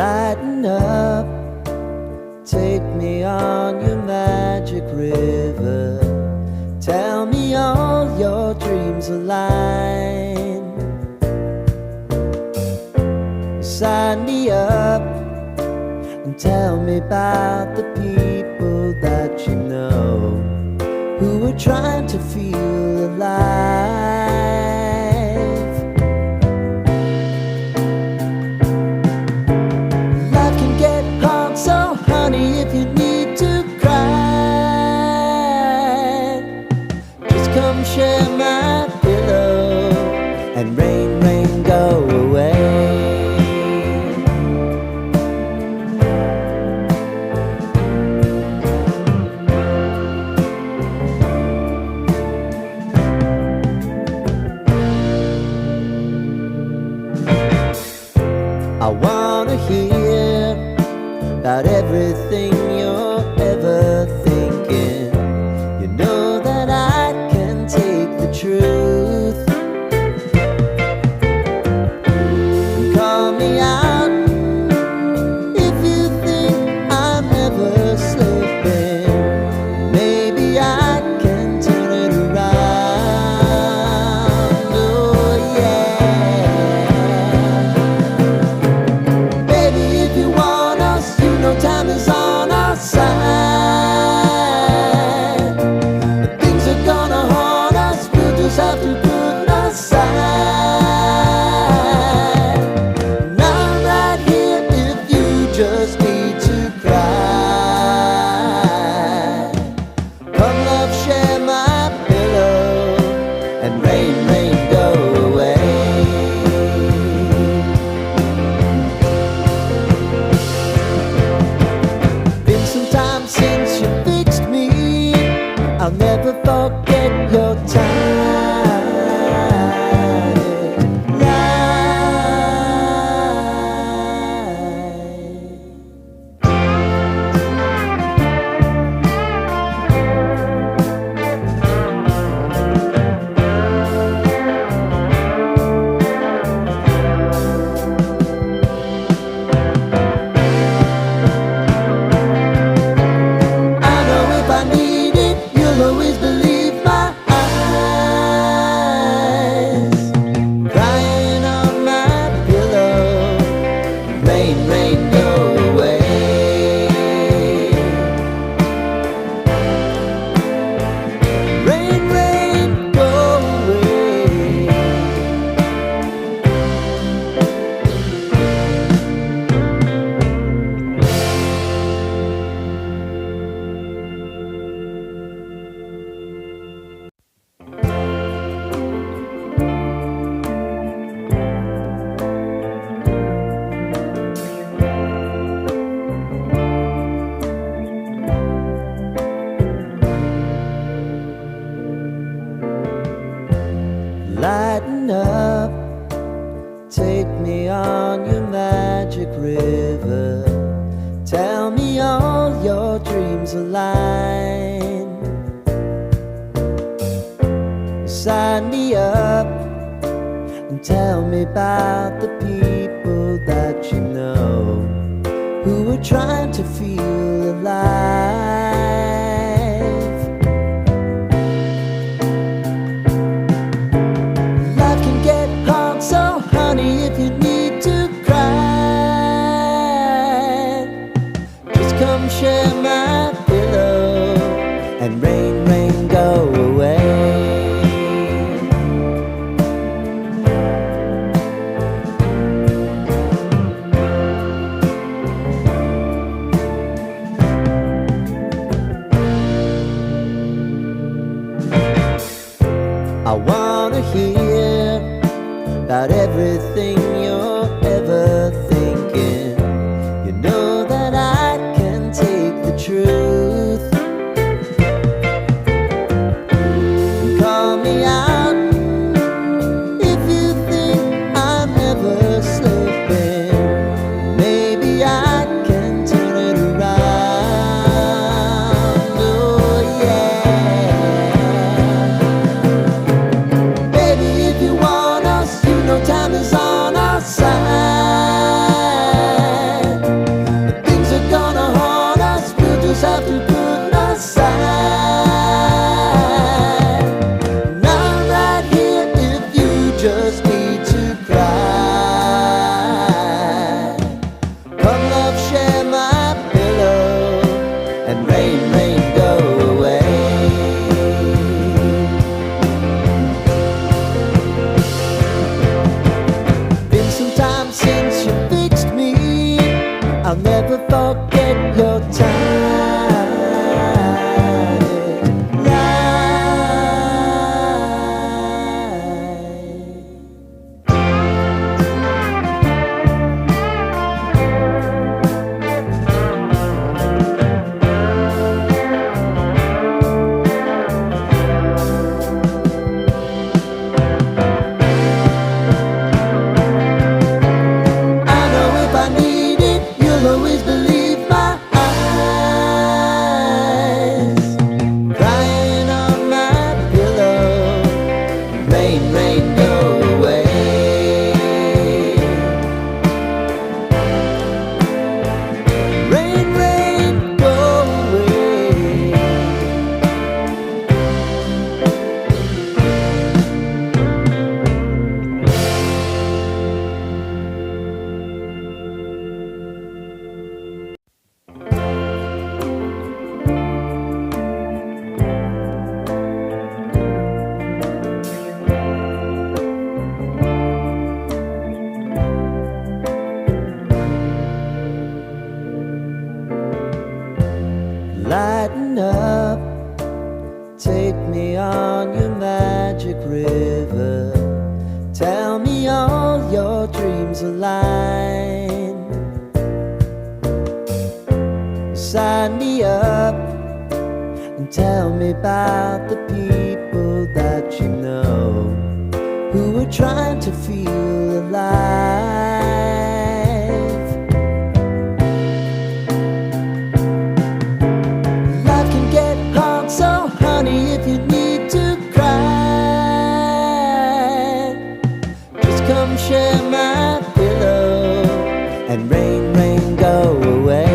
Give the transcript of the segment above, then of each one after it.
Lighten up, take me on your magic river. Tell me all your dreams align. Sign me up and tell me about the people that you know who are trying to feel alive. Life can get hard, so honey, if you need to cry, just come share my pillow and rain, rain, go away. I wanna hear about everything you're ever thinking. You know that I can take the truth. And call me out if you think I'm ever slipping. Maybe I can turn it around. Oh yeah. Baby, if you want us, you know time is on our side. But things are gonna haunt us, we'll just have to put aside. And I'm right here if you just need to cry. Come love, share my pillow and rain, rain, go away. Been some time since you fixed me. I'll never forget your I know if I need it, you'll always believe my eyes. Crying on my pillow, rain, rain, go away. Rain, rain, go away. Lighten up, take me on your magic river. Tell me all your dreams align. Sign me up and tell me about the people that you know who are trying to feel alive. Life can get hard, so honey, if you need to cry, just come share my pillow and rain, rain, go away. time since you fixed me. I'll never forget your time. Lighten up, take me on your magic river. Tell me all your dreams align. Sign me up and tell me about the people that you know who are trying to feel alive. So honey, if you need to cry, just come share my pillow and rain, rain, go away.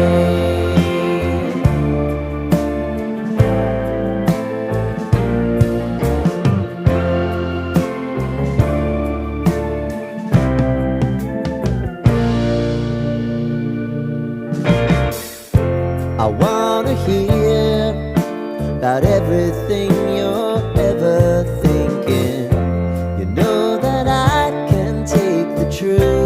I wanna hear about everything you're ever thinking. You know that I can take the truth.